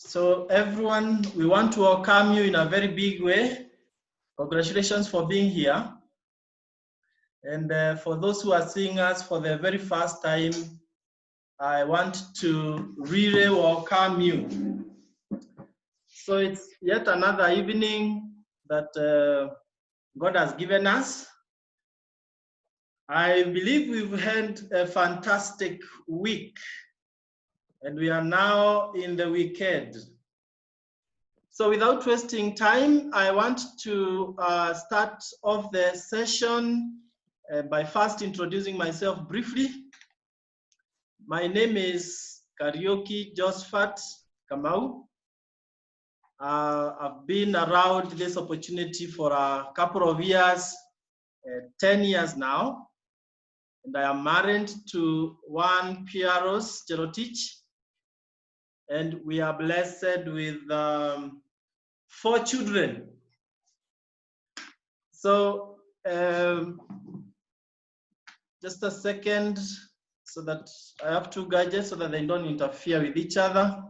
So everyone, we want to welcome you in a very big way. Congratulations for being here. And for those who are seeing us for the very first time, I want to really welcome you. So it's yet another evening that God has given us. I believe we've had a fantastic week, and we are now in the weekend. So without wasting time, I want to start off the session by first introducing myself briefly. My name is Josphat Kamau. I've been around this opportunity for a couple of years, 10 years now, and I am married to one Pearose and we are blessed with 4 children. So just a second, so that I have 2 gadgets so that they don't interfere with each other.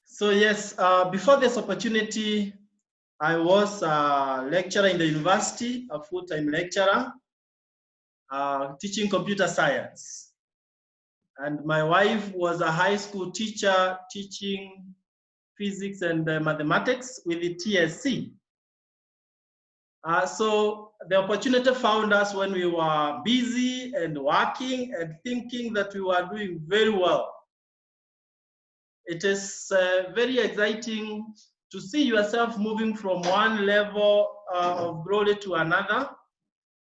So yes, before this opportunity, I was a lecturer in the university, a full-time lecturer, teaching computer science. And my wife was a high school teacher teaching physics and mathematics with the TSC. So the opportunity found us when we were busy and working and thinking that we were doing very well. It is very exciting to see yourself moving from one level of glory to another.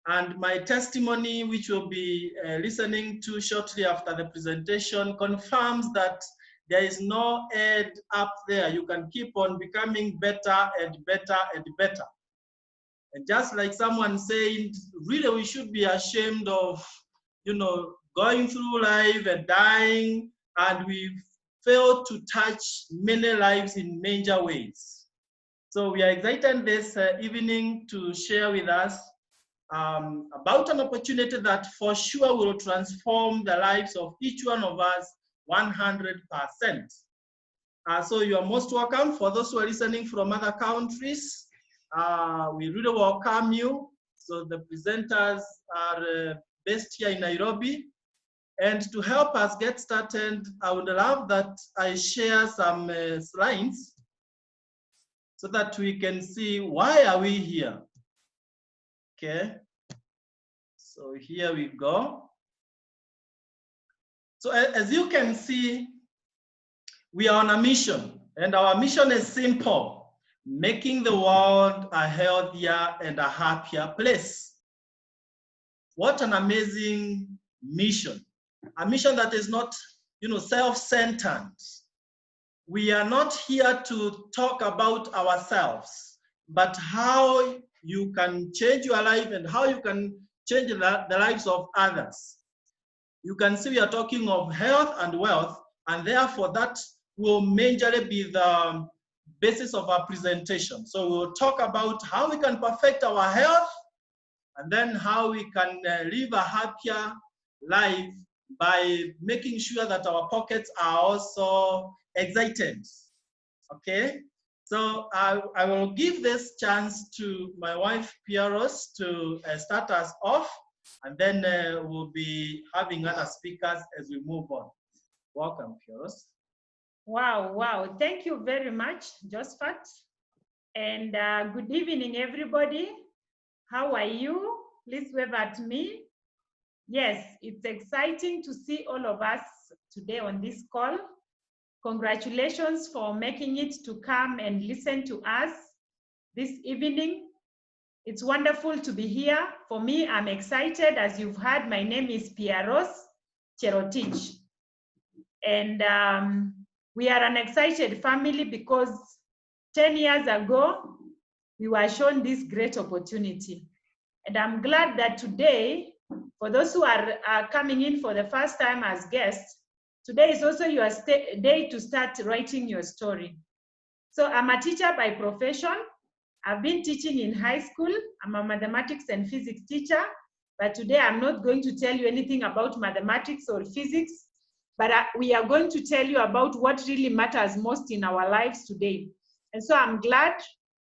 And my testimony, which we'll be listening to shortly after the presentation, confirms that there is no end up there. You can keep on becoming better and better and better. And just like someone said, really we should be ashamed of, going through life and dying, and we've failed to touch many lives in major ways. So we are excited this evening to share with us about an opportunity that for sure will transform the lives of each one of us 100%. So you are most welcome. For those who are listening from other countries, we really welcome you. So the presenters are based here in Nairobi. And to help us get started, I would love that I share some slides so that we can see why are we here. Okay, so here we go. So as you can see, we are on a mission, and our mission is simple: making the world a healthier and a happier place. What an amazing mission. A mission that is not, self-centered. We are not here to talk about ourselves, but how you can change your life and how you can change the lives of others. You can see we are talking of health and wealth, and therefore that will majorly be the basis of our presentation. So we'll talk about how we can perfect our health, and then how we can live a happier life by making sure that our pockets are also excited. Okay, so I will give this chance to my wife Pearose to start us off, and then we'll be having other speakers as we move on. Welcome, Pearose. Wow. Thank you very much, Josphat. And good evening, everybody. How are you? Please wave at me. Yes, it's exciting to see all of us today on this call. Congratulations for making it to come and listen to us this evening. It's wonderful to be here. For me, I'm excited. As you've heard, my name is Pearose Cherotich. And we are an excited family because 10 years ago, we were shown this great opportunity. And I'm glad that today, for those who are coming in for the first time as guests, today is also your day to start writing your story. So I'm a teacher by profession. I've been teaching in high school. I'm a mathematics and physics teacher, but today I'm not going to tell you anything about mathematics or physics. but we are going to tell you about what really matters most in our lives today. And so I'm glad.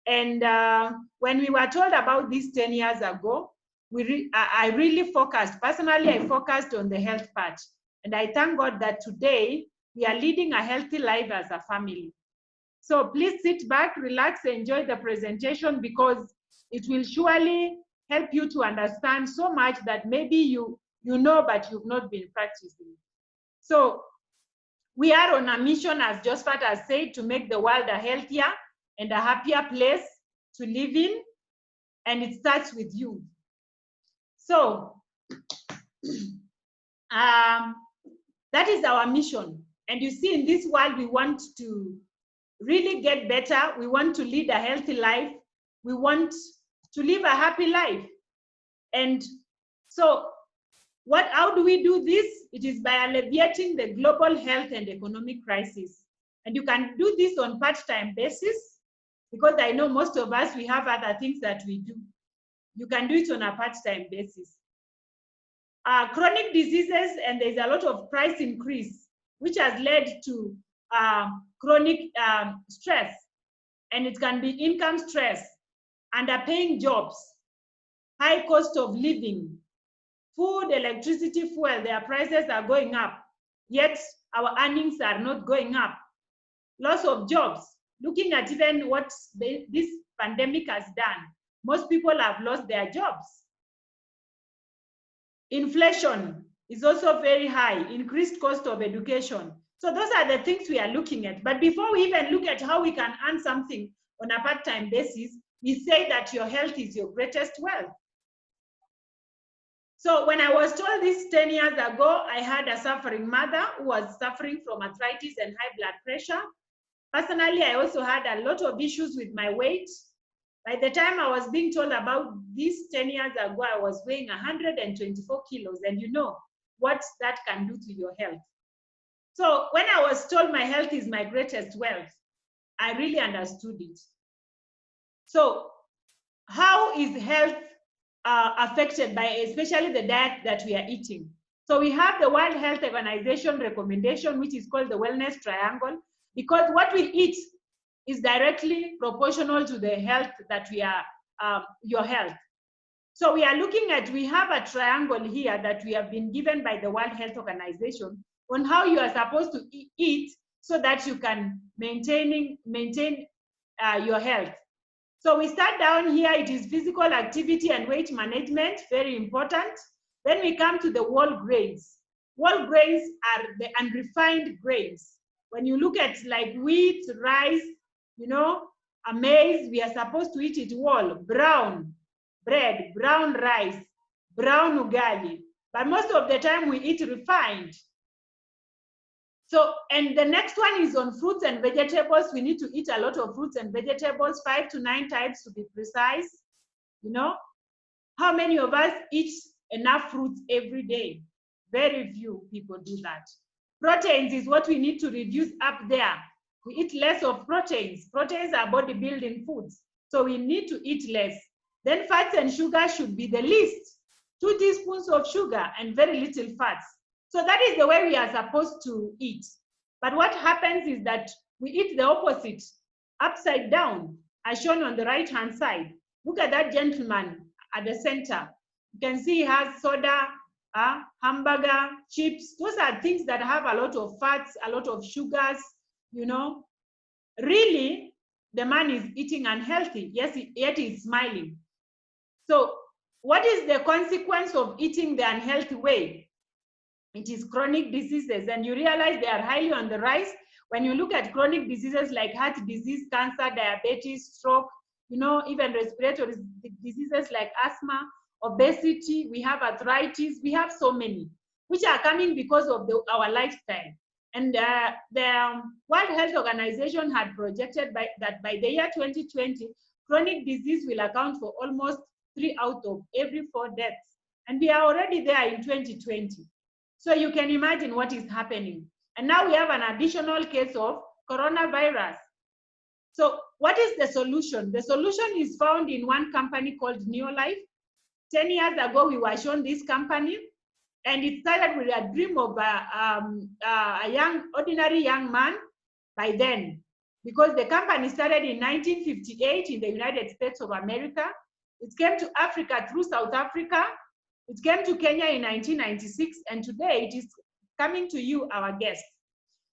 And when we were told about this 10 years ago, I really focused, personally, I focused on the health part. And I thank God that today we are leading a healthy life as a family. So please sit back, relax, enjoy the presentation, because it will surely help you to understand so much that maybe you know, but you've not been practicing. So we are on a mission, as Josphat has said, to make the world a healthier and a happier place to live in, and it starts with you. So that is our mission. And you see, in this world, we want to really get better. We want to lead a healthy life. We want to live a happy life. And so how do we do this? It is by alleviating the global health and economic crisis. And you can do this on part-time basis, because I know most of us, we have other things that we do. You can do it on a part-time basis. Chronic diseases, and there's a lot of price increase, which has led to chronic stress, and it can be income stress, underpaying jobs, high cost of living, food, electricity, fuel, their prices are going up, yet our earnings are not going up. Loss of jobs, looking at even what this pandemic has done, most people have lost their jobs. Inflation is also very high, increased cost of education. So those are the things we are looking at. But before we even look at how we can earn something on a part-time basis, we say that your health is your greatest wealth. So when I was told this 10 years ago, I had a suffering mother who was suffering from arthritis and high blood pressure. Personally, I also had a lot of issues with my weight. By the time I was being told about this 10 years ago, I was weighing 124 kilos, and you know what that can do to your health. So when I was told my health is my greatest wealth, I really understood it. So how is health affected by especially the diet that we are eating? So we have the World Health Organization recommendation, which is called the wellness triangle, because what we eat is directly proportional to the health that we are, your health. So we are looking at, we have a triangle here that we have been given by the World Health Organization on how you are supposed to eat so that you can maintain your health. So we start down here, it is physical activity and weight management, very important. Then we come to the whole grains. Whole grains are the unrefined grains. When you look at like wheat, rice, you know, maize, we are supposed to eat it whole, brown bread, brown rice, brown ugali. But most of the time we eat refined. So, and the next one is on fruits and vegetables. We need to eat a lot of fruits and vegetables, 5 to 9 types to be precise. You know, how many of us eat enough fruits every day? Very few people do that. Proteins is what we need to reduce up there. We eat less of proteins. Proteins are bodybuilding foods, so we need to eat less. Then fats and sugar should be the least. 2 teaspoons of sugar and very little fats. So that is the way we are supposed to eat. But what happens is that we eat the opposite, upside down, as shown on the right-hand side. Look at that gentleman at the center. You can see he has soda, hamburger, chips. Those are things that have a lot of fats, a lot of sugars, you know. Really, the man is eating unhealthy, yes, yet he's smiling. So what is the consequence of eating the unhealthy way? It is chronic diseases, and you realize they are highly on the rise. When you look at chronic diseases like heart disease, cancer, diabetes, stroke, you know, even respiratory diseases like asthma, obesity, we have arthritis, we have so many, which are coming because of our lifestyle. And the World Health Organization had projected that by the year 2020, chronic disease will account for almost 3 out of every 4 deaths. And we are already there in 2020. So you can imagine what is happening. And now we have an additional case of coronavirus. So what is the solution? The solution is found in one company called Neolife. 10 years ago, we were shown this company. And it started with a dream of a ordinary young man by then, because the company started in 1958 in the United States of America. It came to Africa through South Africa. It came to Kenya in 1996, and today it is coming to you, our guest.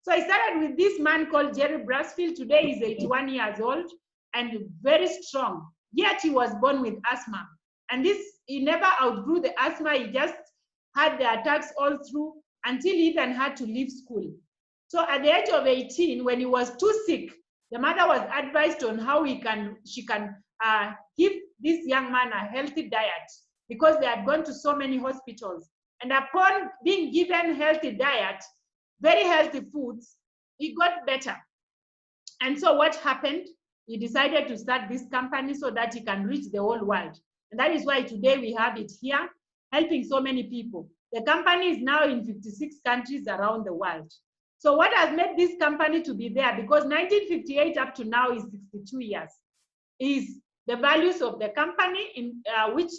So I started with this man called Jerry Brasfield. Today he's 81 years old and very strong. Yet he was born with asthma. And this, he never outgrew the asthma. He just had the attacks all through until he even had to leave school. So at the age of 18, when he was too sick, the mother was advised on how she can give this young man a healthy diet, because they had gone to so many hospitals. And upon being given healthy diet, very healthy foods, he got better. And so what happened? He decided to start this company so that he can reach the whole world. And that is why today we have it here, helping so many people. The company is now in 56 countries around the world. So what has made this company to be there, because 1958 up to now is 62 years, is the values of the company, in which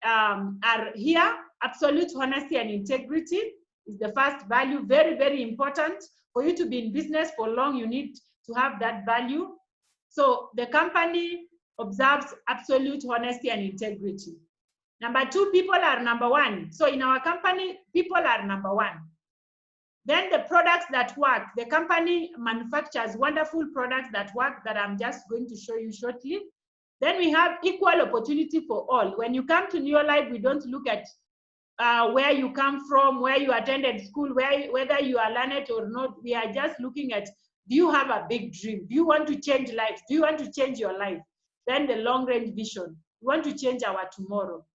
are here. Absolute honesty and integrity is the first value, very, very important. For you to be in business for long, you need to have that value. So the company observes absolute honesty and integrity. Number two, people are number one. So in our company, people are number one. Then the products that work, the company manufactures wonderful products that work that I'm just going to show you shortly. Then we have equal opportunity for all. When you come to Neolife, we don't look at where you come from, where you attended school, whether you are learned or not. We are just looking at, do you have a big dream? Do you want to change lives? Do you want to change your life? Then the long range vision. We want to change our tomorrow.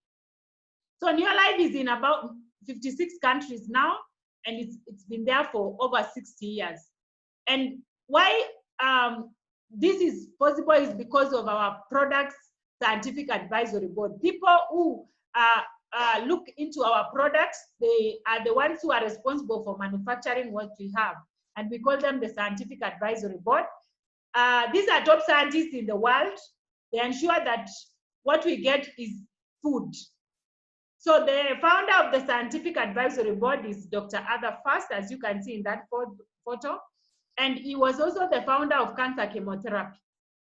So Neolife is in about 56 countries now, and it's been there for over 60 years. And why this is possible is because of our products scientific advisory board. People who look into our products, they are the ones who are responsible for manufacturing what we have. And we call them the scientific advisory board. These are top scientists in the world. They ensure that what we get is food. So the founder of the scientific advisory board is Dr. Arthur First, as you can see in that photo. And he was also the founder of cancer chemotherapy.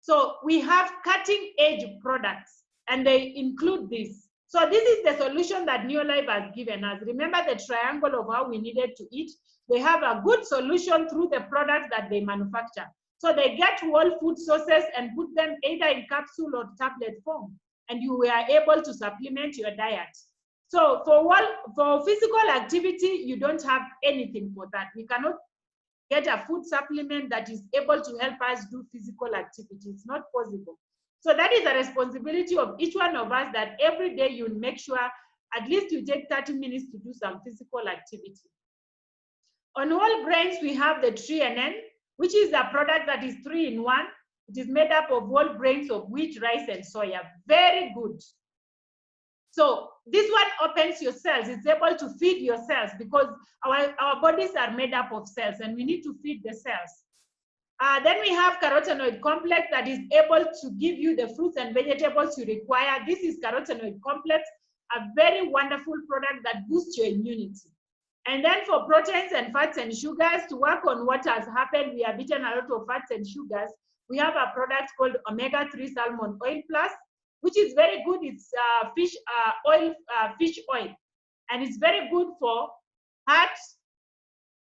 So we have cutting edge products, and they include this. So this is the solution that Neolife has given us. Remember the triangle of how we needed to eat? They have a good solution through the products that they manufacture. So they get whole food sources and put them either in capsule or tablet form, and you were able to supplement your diet. So for physical activity, you don't have anything for that. We cannot get a food supplement that is able to help us do physical activity. It's not possible. So that is a responsibility of each one of us, that every day you make sure at least you take 30 minutes to do some physical activity. On whole grains, we have the TreeNN, which is a product that is 3-in-1. It is made up of whole grains of wheat, rice, and soya. Very good. So this one opens your cells. It's able to feed your cells, because our bodies are made up of cells, and we need to feed the cells. Then we have carotenoid complex that is able to give you the fruits and vegetables you require. This is carotenoid complex, a very wonderful product that boosts your immunity. And then for proteins and fats and sugars, to work on what has happened, we have eaten a lot of fats and sugars. We have a product called Omega-3 Salmon Oil Plus, which is very good. It's fish oil, and it's very good for heart.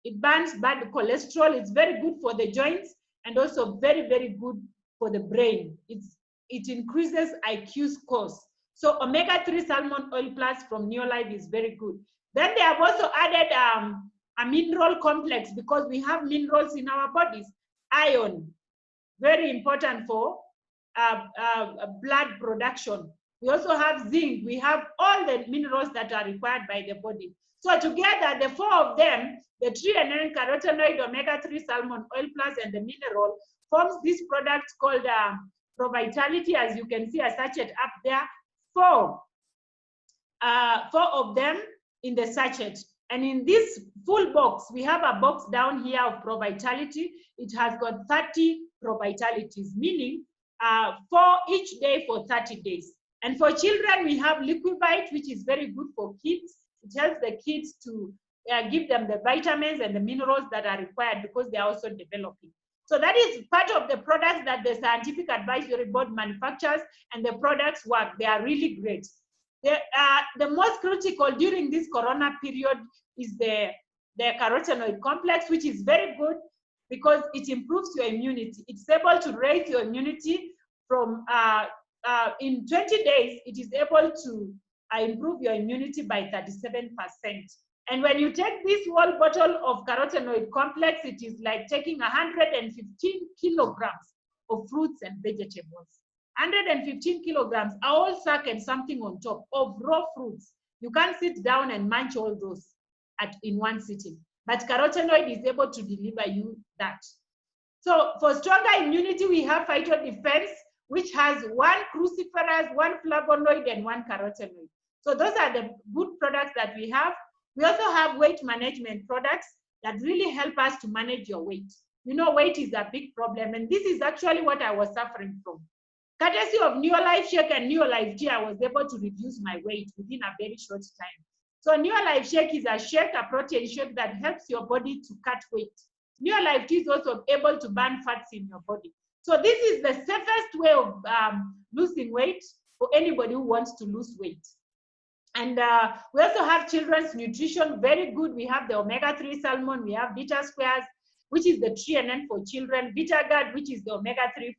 It burns bad cholesterol. It's very good for the joints, and also very, very good for the brain. It increases IQ scores. So Omega-3 Salmon Oil Plus from Neolife is very good. Then they have also added a mineral complex, because we have minerals in our bodies. Iron, very important for blood production. We also have zinc. We have all the minerals that are required by the body. So together, the four of them, the TreeNN, carotenoid, Omega-3 Salmon Oil Plus, and the mineral, forms this product called ProVitality. As you can see a sachet up there, four of them in the sachet. And in this full box, we have a box down here of ProVitality. It has got 30 ProVitalities, meaning 4 each day for 30 days. And for children, we have Liquivite, which is very good for kids. it helps the kids to give them the vitamins and the minerals that are required because they are also developing. So that is part of the products that the Scientific Advisory Board manufactures, and the products work. They are really great. The most critical during this corona period is the carotenoid complex, which is very good because it improves your immunity. It's able to raise your immunity from, in 20 days, it is able to improve your immunity by 37%. And when you take this whole bottle of carotenoid complex, it is like taking 115 kilograms of fruits and vegetables. 115 kilograms, a whole sack and something on top of raw fruits. You can't sit down and munch all those in one sitting. But carotenoid is able to deliver you that. So for stronger immunity, we have phytodefense, which has 1 cruciferous, 1 flavonoid, and 1 carotenoid. So those are the good products that we have. We also have weight management products that really help us to manage your weight. You know, weight is a big problem, and this is actually what I was suffering from. Courtesy of Neolife Shake and Neolife Tea, I was able to reduce my weight within a very short time. So Neolife Shake is a shake, a protein shake that helps your body to cut weight. Neolife Tea is also able to burn fats in your body. So this is the safest way of losing weight for anybody who wants to lose weight. And we also have children's nutrition, very good. We have the omega-3 salmon, we have Vita Squares, which is the TNN for children, Vita Guard, which is the omega-3,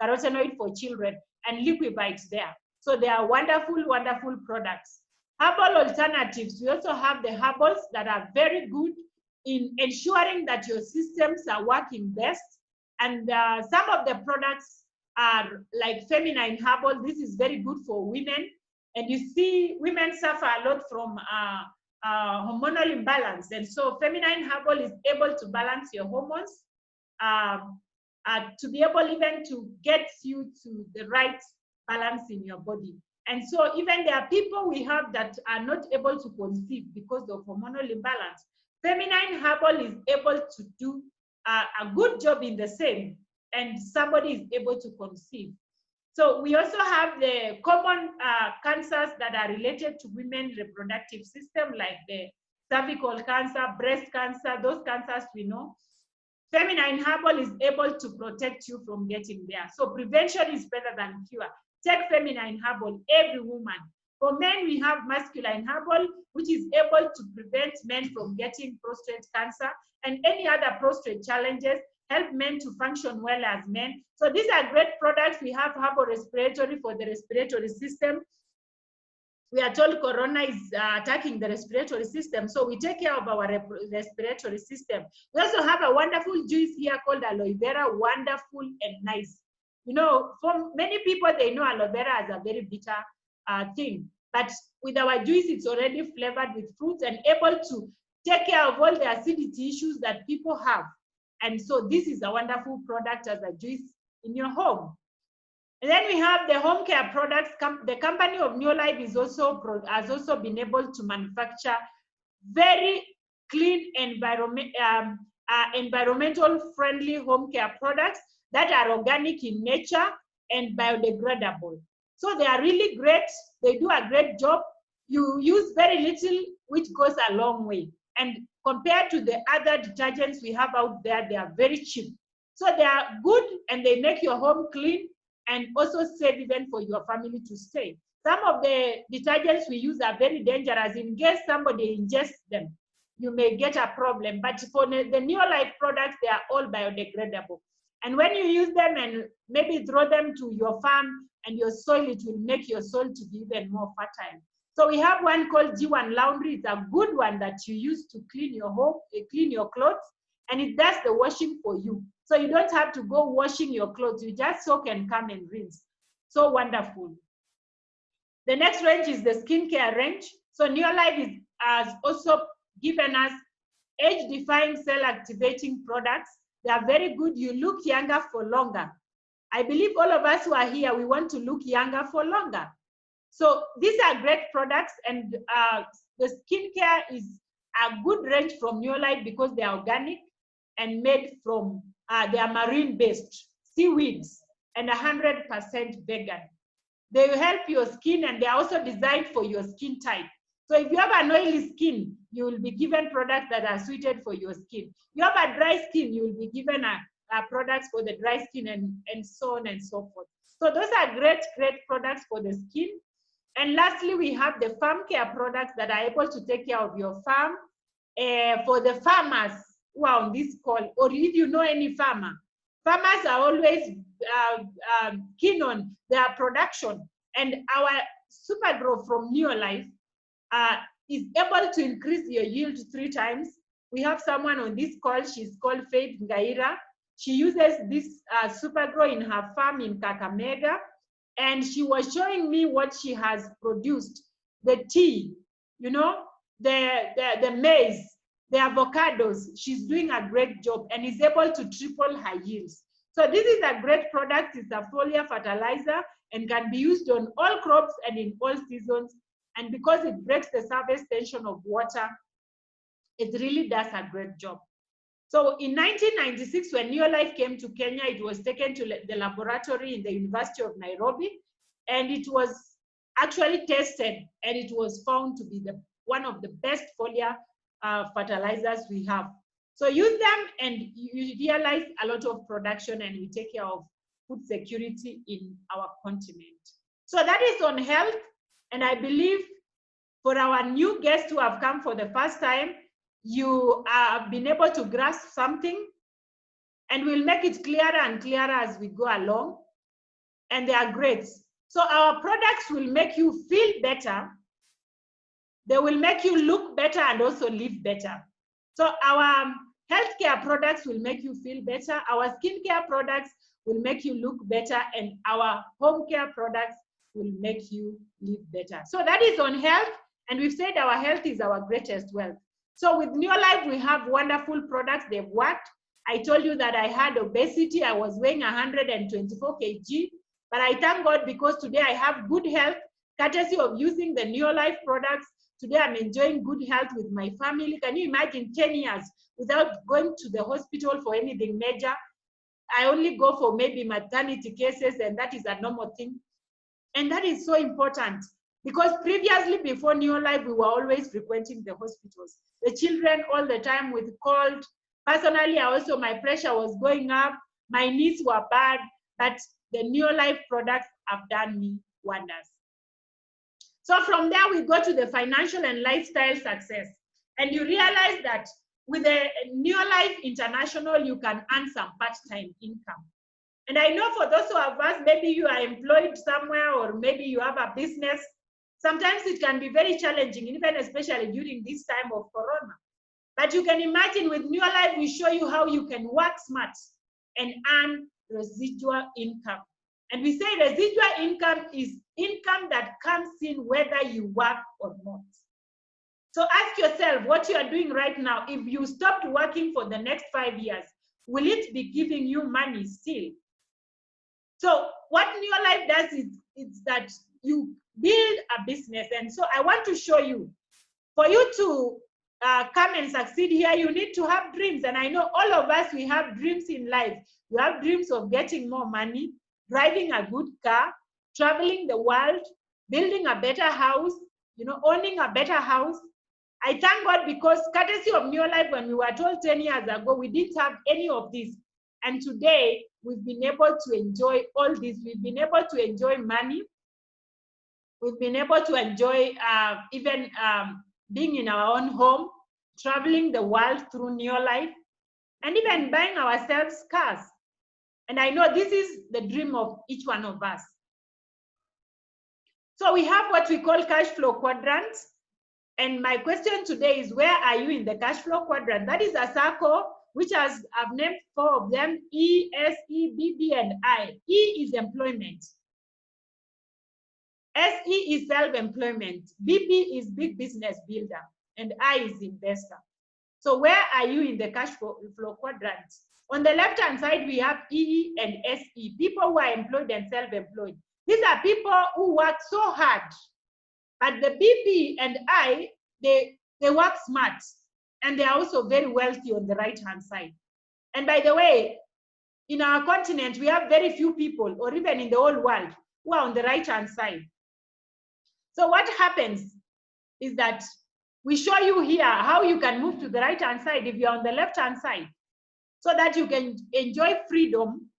carotenoid for children, and Liquibites there. So they are wonderful, wonderful products. Herbal alternatives, we also have the herbals that are very good in ensuring that your systems are working best. And some of the products are like feminine herbal. This is very good for women. And you see, women suffer a lot from hormonal imbalance. And so feminine herbal is able to balance your hormones, to be able even to get you to the right balance in your body. And so even there are people we have that are not able to conceive because of hormonal imbalance. Feminine herbal is able to do a good job in the same, and somebody is able to conceive. So we also have the common cancers that are related to women's reproductive system, like the cervical cancer, breast cancer, those cancers we know. Feminine herbal is able to protect you from getting there. So prevention is better than cure. Take feminine herbal, every woman. For men, we have masculine herbal, which is able to prevent men from getting prostate cancer and any other prostate challenges, help men to function well as men. So these are great products. We have herbal respiratory for the respiratory system. We are told corona is attacking the respiratory system, so we take care of our respiratory system. We also have a wonderful juice here called aloe vera, wonderful and nice. You know, for many people, they know aloe vera as a very bitter thing, but with our juice, it's already flavored with fruits and able to take care of all the acidity issues that people have. And so this is a wonderful product as a juice in your home. And then we have the home care products. The company of Neolife has also been able to manufacture very clean environmental friendly home care products that are organic in nature and biodegradable. So they are really great. They do a great job. You use very little, which goes a long way. And compared to the other detergents we have out there, they are very cheap. So they are good and they make your home clean and also safe even for your family to stay. Some of the detergents we use are very dangerous. In case somebody ingests them, you may get a problem. But for the Neolife products, they are all biodegradable. And when you use them and maybe throw them to your farm and your soil, it will make your soil to be even more fertile. So we have one called G1 Laundry. It's a good one that you use to clean your home, clean your clothes, and it does the washing for you. So you don't have to go washing your clothes. You just soak and come and rinse. So wonderful. The next range is the skincare range. So Neolife has also given us age-defying cell-activating products. They are very good. You look younger for longer. I believe all of us who are here, we want to look younger for longer. So these are great products, and the skincare is a good range from Neolife because they are organic and made from, they are marine-based, seaweeds, and 100% vegan. They help your skin, and they are also designed for your skin type. So if you have an oily skin, you will be given products that are suited for your skin. You have a dry skin, you will be given products for the dry skin and so on and so forth. So those are great products for the skin. And lastly, we have the farm care products that are able to take care of your farm. For the farmers who are on this call, or if you know any farmer, farmers are always keen on their production. And our Super Grow from Neolife is able to increase your yield 3 times. We have someone on this call, she's called Faith Ngaira. She uses this Super Grow in her farm in Kakamega, and she was showing me what she has produced. The tea, you know, the maize, the avocados. She's doing a great job and is able to triple her yields. So this is a great product. It's a foliar fertilizer and can be used on all crops and in all seasons. And because it breaks the surface tension of water, it really does a great job. So in 1996, when Neolife came to Kenya, it was taken to the laboratory in the University of Nairobi, and it was actually tested, and it was found to be one of the best foliar fertilizers we have. So use them and you realize a lot of production, and we take care of food security in our continent. So that is on health, and I believe for our new guests who have come for the first time, you have been able to grasp something, and we'll make it clearer and clearer as we go along, and they are great. So our products will make you feel better, they will make you look better and also live better. So our healthcare products will make you feel better, our skincare products will make you look better, and our home care products will make you live better. So that is on health, and we've said our health is our greatest wealth. So with Neolife, we have wonderful products. They've worked. I told you that I had obesity. I was weighing 124 kg, but I thank God because today I have good health, courtesy of using the Neolife products. Today I'm enjoying good health with my family. Can you imagine 10 years without going to the hospital for anything major? I only go for maybe maternity cases, and that is a normal thing. And that is so important. Because previously, before Neolife, we were always frequenting the hospitals. The children all the time with cold. Personally, also my pressure was going up. My knees were bad, but the Neolife products have done me wonders. So from there, we go to the financial and lifestyle success. And you realize that with the Neolife International, you can earn some part-time income. And I know for those of us, maybe you are employed somewhere, or maybe you have a business. Sometimes it can be very challenging, even especially during this time of Corona. But you can imagine with Neolife, we show you how you can work smart and earn residual income. And we say residual income is income that comes in whether you work or not. So ask yourself what you are doing right now. If you stopped working for the next 5 years, will it be giving you money still? So what Neolife does is that you build a business. And so I want to show you, for you to come and succeed here, you need to have dreams. And I know all of us, we have dreams in life. We have dreams of getting more money, driving a good car, traveling the world, building a better house, you know, owning a better house. I thank God because courtesy of Neolife, when we were told 10 years ago, we didn't have any of this. And today, we've been able to enjoy all this. We've been able to enjoy money. We've been able to enjoy even being in our own home, traveling the world through Neolife, and even buying ourselves cars. And I know this is the dream of each one of us. So we have what we call cash flow quadrant. And my question today is, where are you in the cash flow quadrant? That is a circle which I've named 4 of them: E, S, E, B, B, and I. E is employment. SE is self-employment. BB is big business builder. And I is investor. So where are you in the cash flow quadrant? On the left-hand side, we have EE and SE, people who are employed and self-employed. These are people who work so hard. But the BP and I, they work smart. And they are also very wealthy on the right-hand side. And by the way, in our continent, we have very few people, or even in the whole world, who are on the right-hand side. So what happens? is that we show you here how you can move to the right-hand side if you're on the left-hand side, so that you can enjoy freedom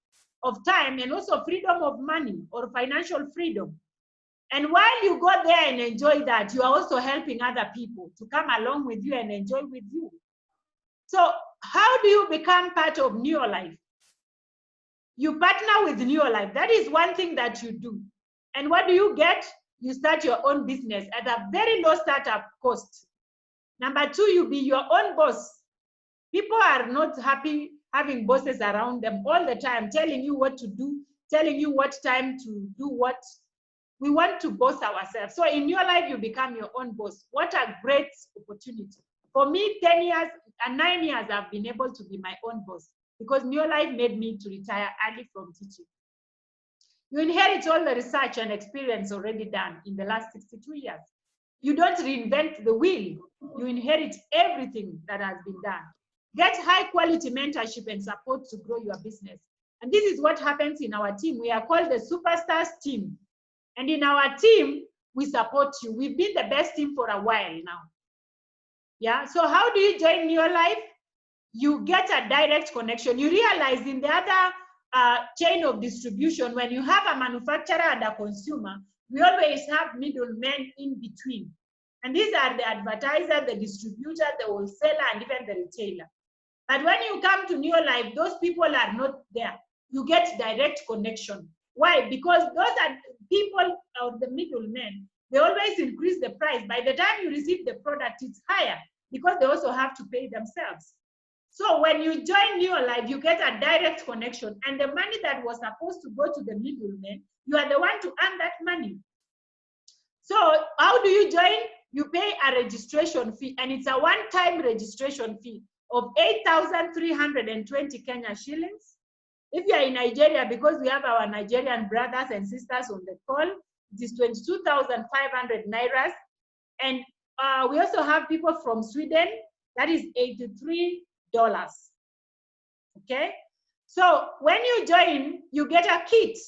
of time and also freedom of money or financial freedom. And while you go there and enjoy that, you are also helping other people to come along with you and enjoy with you. So how do you become part of Neolife? You partner with Neolife. That is one thing that you do. And what do you get? You start your own business at a very low startup cost. Number two, you be your own boss. People are not happy having bosses around them all the time, telling you what to do, telling you what time to do what. We want to boss ourselves. So in your life, you become your own boss. What a great opportunity. For me, 10 years and 9 years, I've been able to be my own boss because Neolife made me to retire early from teaching. You inherit all the research and experience already done in the last 62 years. You don't reinvent the wheel. You inherit everything that has been done. Get high quality mentorship and support to grow your business. And this is what happens in our team. We are called the Superstars team. And in our team, we support you. We've been the best team for a while now. Yeah, so how do you join Neolife? You get a direct connection. You realize in the other chain of distribution, when you have a manufacturer and a consumer, we always have middlemen in between. And these are the advertiser, the distributor, the wholesaler, and even the retailer. But when you come to Neolife, those people are not there. You get direct connection. Why? Because those are people or the middlemen, they always increase the price. By the time you receive the product, it's higher because they also have to pay themselves. So when you join Neolife, you get a direct connection, and the money that was supposed to go to the middleman, you are the one to earn that money. So how do you join? You pay a registration fee, and it's a one-time registration fee of 8,320 Kenya shillings. If you are in Nigeria, because we have our Nigerian brothers and sisters on the call, it is 22,500 Nairas. And we also have people from Sweden, that is $83. Okay? So when you join, you get a kit.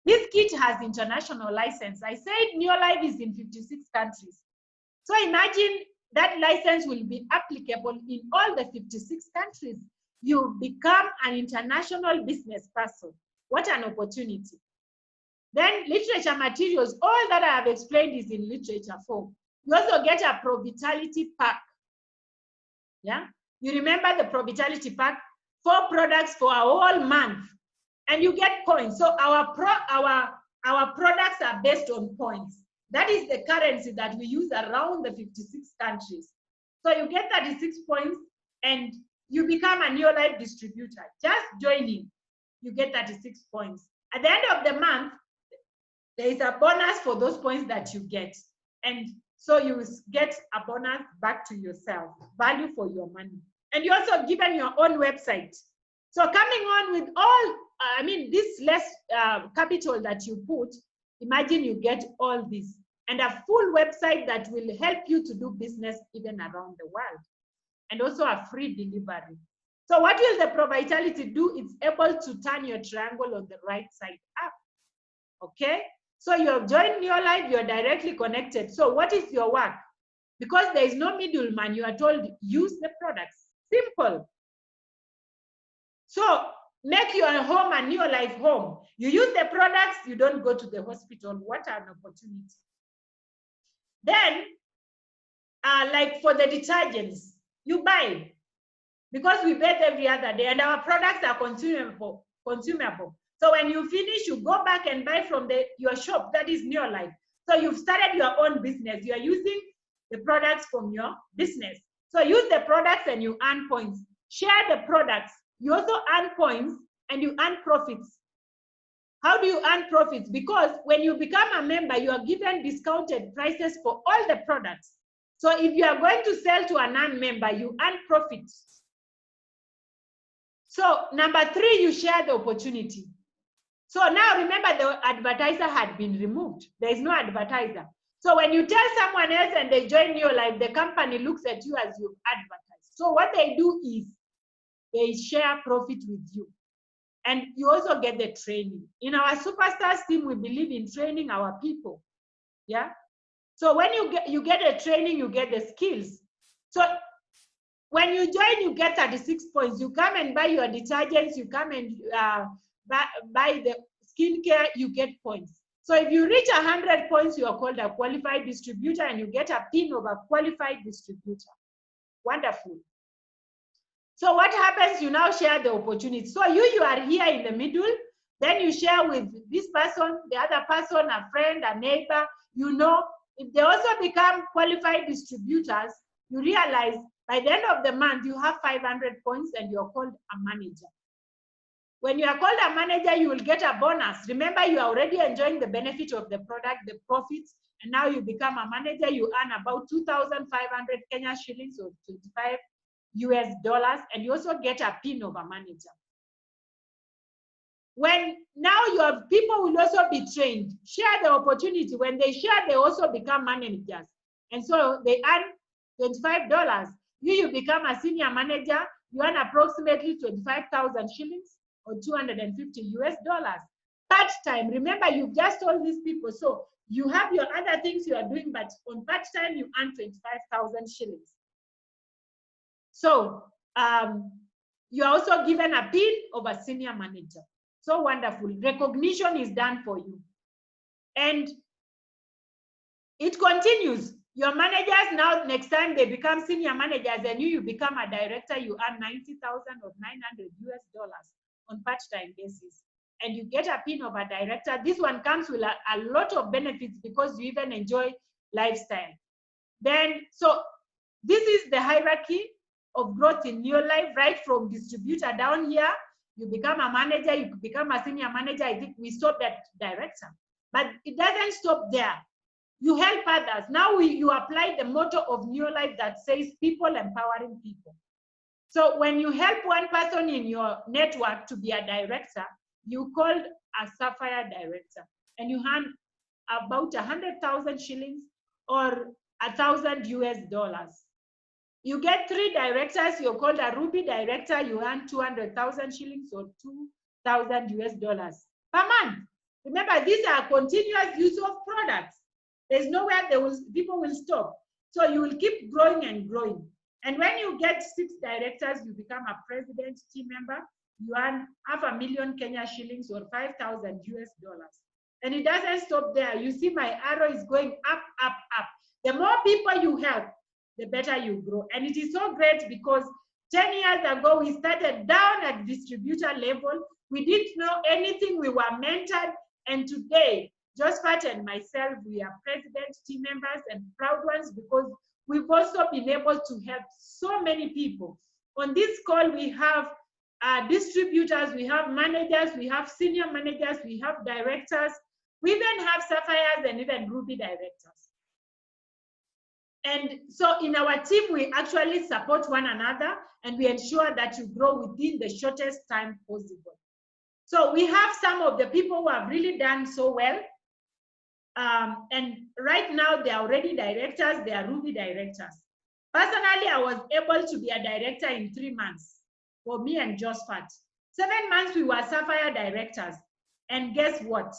This kit has international license. I said Neolife is in 56 countries. So imagine that license will be applicable in all the 56 countries. You become an international business person. What an opportunity. Then literature materials, all that I have explained is in literature form. You also get a Pro-Vitality pack. Yeah, you remember the Pro-Vitality pack? 4 products for a whole month, and you get points. So our products are based on points. That is the currency that we use around the 56 countries. So you get 36 points, and you become a Neolife distributor. Just joining, you get 36 points. At the end of the month, there is a bonus for those points that you get. And so you get a bonus back to yourself, value for your money. And you're also given your own website. So coming on with all, this less capital that you put, imagine you get all this. And a full website that will help you to do business even around the world. And also a free delivery. So what will the Pro-Vitality do? It's able to turn your triangle on the right side up. Okay? So you have joined Neolife, you're directly connected. So what is your work? Because there is no middleman, you are told use the products. Simple. So make your home a Neolife home. You use the products, you don't go to the hospital. What an opportunity. Then, like for the detergents, you buy, because we bathe every other day and our products are consumable. So when you finish, you go back and buy from your shop, that is Neolife. So you've started your own business. You are using the products from your business. So use the products and you earn points. Share the products. You also earn points and you earn profits. How do you earn profits? Because when you become a member, you are given discounted prices for all the products. So if you are going to sell to a non-member, you earn profits. So number 3, you share the opportunity. So now remember, the advertiser had been removed. There is no advertiser. So when you tell someone else and they join Neolife, the company looks at you as you've advertised. So what they do is they share profit with you. And you also get the training. In our Superstars team, we believe in training our people. Yeah. So when you get a training, you get the skills. So when you join, you get 36 points. You come and buy your detergents, you come and buy the skincare, you get points. So if you reach 100 points, you are called a qualified distributor and you get a pin of a qualified distributor. Wonderful. So what happens? You now share the opportunity. So you are here in the middle, then you share with this person, the other person, a friend, a neighbor. You know, if they also become qualified distributors, you realize by the end of the month, you have 500 points and you're called a manager. When you are called a manager, you will get a bonus. Remember, you are already enjoying the benefit of the product, the profits, and now you become a manager. You earn about 2,500 Kenya shillings or 25 US dollars, and you also get a pin of a manager. When now your people will also be trained, share the opportunity. When they share, they also become managers. And so they earn $25. You become a senior manager, you earn approximately 25,000 shillings or 250 US dollars. Part time, remember you've just told these people, so you have your other things you are doing, but on part time you earn 25,000 shillings. So you are also given a pin of a senior manager. So wonderful. Recognition is done for you. And it continues. Your managers now, next time they become senior managers and you become a director, you earn 90,000 or 900 US dollars on part-time basis. And you get a pin of a director. This one comes with a lot of benefits because you even enjoy lifestyle. Then, so this is the hierarchy of growth in your life, right from distributor down here. You become a manager, you become a senior manager. I think we stopped at director, but it doesn't stop there. You help others. Now you apply the motto of New Life that says people empowering people. So when you help one person in your network to be a director, you called a sapphire director, and you earn about 100,000 shillings or 1,000 US dollars. You get 3 directors, you're called a ruby director, you earn 200,000 shillings or 2,000 US dollars per month. Remember, these are continuous use of products. There's nowhere people will stop. So you will keep growing and growing. And when you get 6 directors, you become a president, team member, you earn 500,000 Kenya shillings or 5,000 US dollars. And it doesn't stop there. You see my arrow is going up, up, up. The more people you help, the better you grow. And it is so great because 10 years ago, we started down at distributor level. We didn't know anything. We were mentored. And today, Josphat and myself, we are president, team members, and proud ones because we've also been able to help so many people. On this call, we have distributors, we have managers, we have senior managers, we have directors, we even have sapphires and even ruby directors. And so in our team, we actually support one another and we ensure that you grow within the shortest time possible. So we have some of the people who have really done so well. And right now they are already directors, they are ruby directors. Personally, I was able to be a director in 3 months for me and Josphat. 7 months we were sapphire directors. And guess what?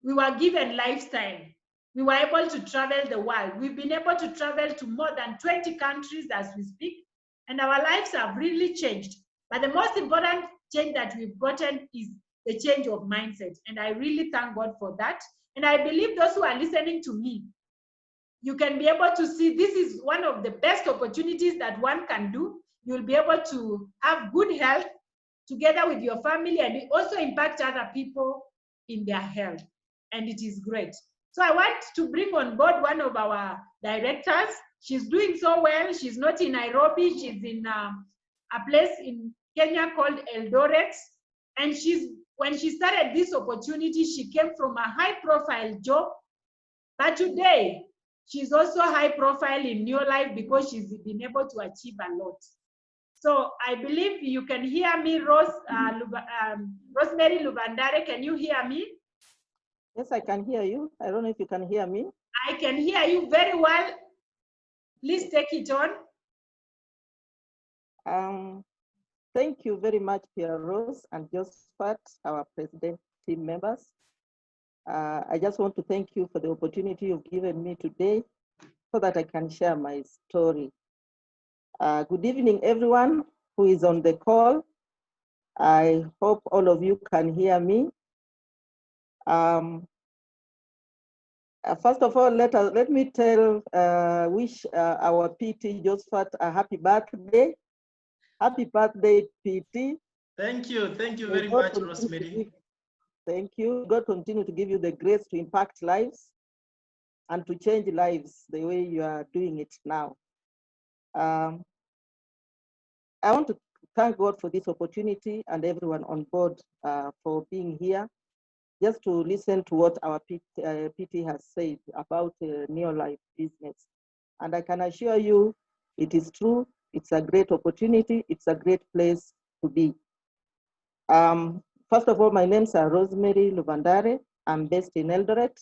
We were given lifestyle. We were able to travel the world. We've been able to travel to more than 20 countries as we speak, and our lives have really changed. But the most important change that we've gotten is the change of mindset. And I really thank God for that. And I believe those who are listening to me, you can be able to see this is one of the best opportunities that one can do. You'll be able to have good health together with your family and also impact other people in their health. And it is great. So I want to bring on board one of our directors. She's doing so well. She's not in Nairobi. She's in a place in Kenya called Eldoret. And when she started this opportunity, she came from a high-profile job. But today, she's also high-profile in New Life because she's been able to achieve a lot. So I believe you can hear me, Rosemary Lubandare. Can you hear me? Yes, I can hear you. I don't know if you can hear me. I can hear you very well. Please take it on. Thank you very much, Pearose and Josphat, our president team members. I just want to thank you for the opportunity you've given me today so that I can share my story. Good evening, everyone who is on the call. I hope all of you can hear me. First of all, let me wish our PT Josphat a happy birthday. Happy birthday, PT. Thank you May very God much, continue to Rosemary. Thank you. God continue to give you the grace to impact lives and to change lives the way you are doing it now. I want to thank God for this opportunity and everyone on board for being here, just to listen to what our PT has said about Neolife business. And I can assure you, it is true. It's a great opportunity. It's a great place to be. First of all, my name's Rosemary Lubandare. I'm based in Eldoret.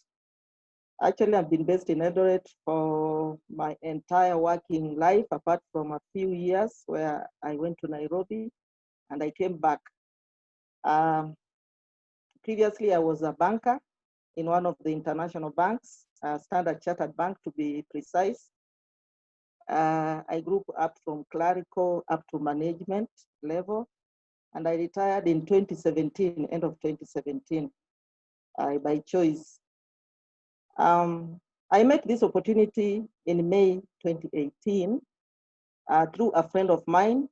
Actually, I've been based in Eldoret for my entire working life, apart from a few years where I went to Nairobi and I came back. Previously, I was a banker in one of the international banks, Standard Chartered Bank to be precise. I grew up from clerical up to management level, and I retired in 2017, end of 2017, by choice. I met this opportunity in May 2018 through a friend of mine,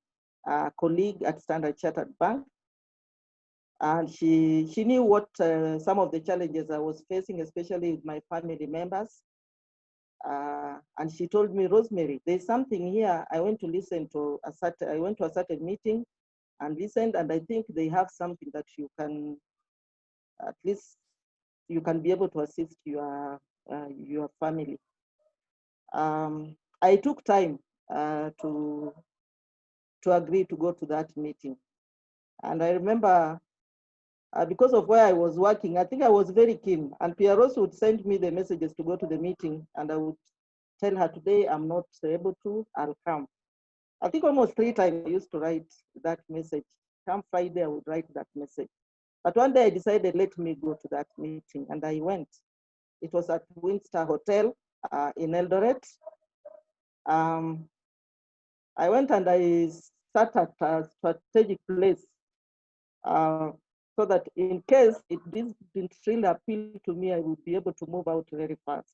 a colleague at Standard Chartered Bank. And she knew what some of the challenges I was facing, especially with my family members. And she told me, Rosemary, there's something here. I went to a certain meeting and listened, and I think they have something that you can, at least you can be able to assist your family. I took time to agree to go to that meeting. And I remember because of where I was working, I think I was very keen. And Pearose would send me the messages to go to the meeting, and I would tell her, today I'm not able to, I'll come. I think almost 3 times I used to write that message. Come Friday, I would write that message. But one day I decided, let me go to that meeting, and I went. It was at Windstar Hotel in Eldoret. I went and I sat at a strategic place so that in case this didn't really appeal to me, I would be able to move out very fast.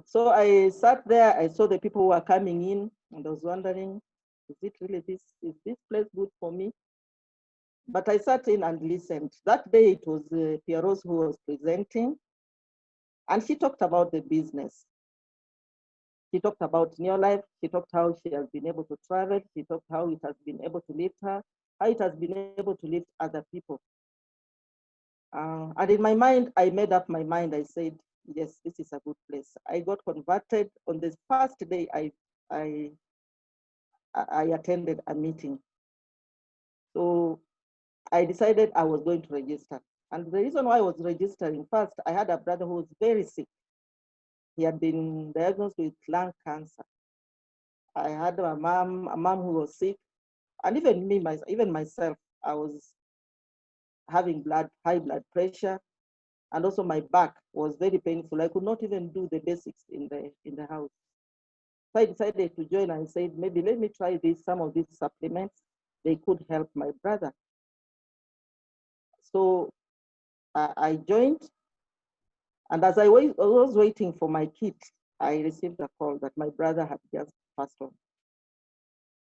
So I sat there, I saw the people who were coming in, and I was wondering, is this place good for me? But I sat in and listened. That day it was Pearose who was presenting, and she talked about the business. She talked about Neolife. She talked how she has been able to travel. She talked how it has been able to lift her, how it has been able to lift other people. And in my mind, I made up my mind. I said, yes, this is a good place. I got converted on the first day I attended a meeting. So I decided I was going to register. And the reason why I was registering, first, I had a brother who was very sick. He had been diagnosed with lung cancer. I had a mom who was sick. And even myself, I was having high blood pressure. And also my back was very painful. I could not even do the basics in the house. So I decided to join and said, maybe let me try some of these supplements. They could help my brother. So I joined. And as I was waiting for my kit, I received a call that my brother had just passed on.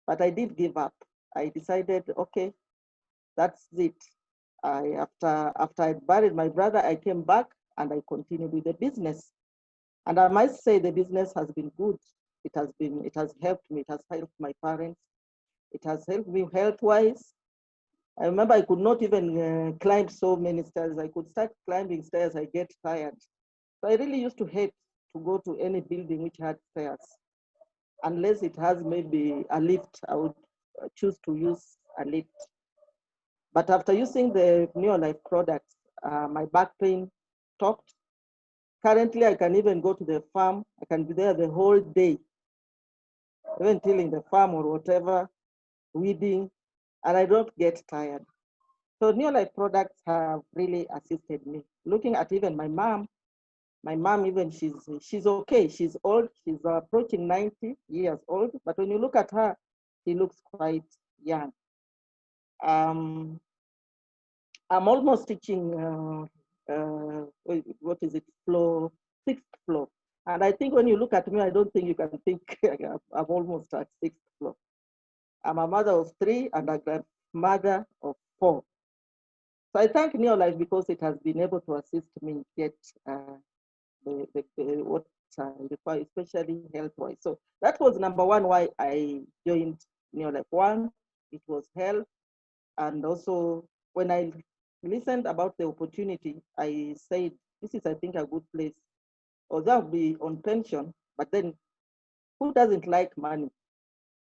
But I did give up. I decided, okay, that's it. After I buried my brother, I came back and I continued with the business. And I must say the business has been good. It has helped me. It has helped my parents. It has helped me health-wise. I remember I could not even climb so many stairs. I could start climbing stairs, I get tired. So I really used to hate to go to any building which had stairs. Unless it has maybe a lift, I would choose to use a lift. But after using the Neolife products, my back pain stopped. Currently, I can even go to the farm. I can be there the whole day, even tilling the farm or whatever, weeding, and I don't get tired. So Neolife products have really assisted me. Looking at even my mom even she's okay. She's old. She's approaching 90 years old. But when you look at her, she looks quite young. Um, I'm almost teaching, what is it, floor, sixth floor. And I think when you look at me, I don't think you can think I'm almost at sixth floor. I'm a mother of 3 and a grandmother of 4. So I thank Neolife because it has been able to assist me get what I require, especially health-wise. So that was number one why I joined Neolife. One, it was health. And also when I listened about the opportunity, I said, this is, I think, a good place. Although I'll be on pension, but then who doesn't like money?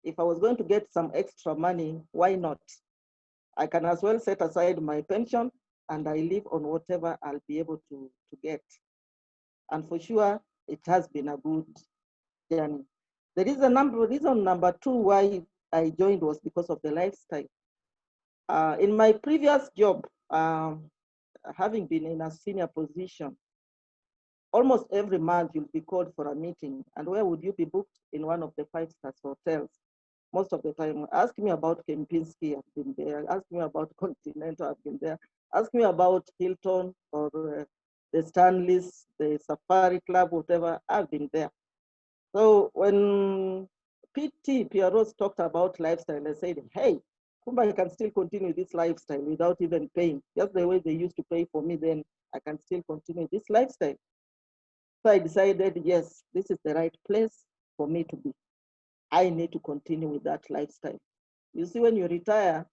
If I was going to get some extra money, why not? I can as well set aside my pension and I live on whatever I'll be able to get. And for sure, it has been a good journey. Reason number 2 why I joined was because of the lifestyle. In my previous job, having been in a senior position, almost every month you'll be called for a meeting. And where would you be booked? In one of the 5-star hotels. Most of the time, ask me about Kempinski, I've been there. Ask me about Continental, I've been there. Ask me about Hilton or the Stanleys, the Safari Club, whatever, I've been there. So when Pearose talked about lifestyle, I said, hey, Kumba, I can still continue this lifestyle without even paying. Just the way they used to pay for me, then I can still continue this lifestyle. So I decided, yes, this is the right place for me to be. I need to continue with that lifestyle. You see, when you retire,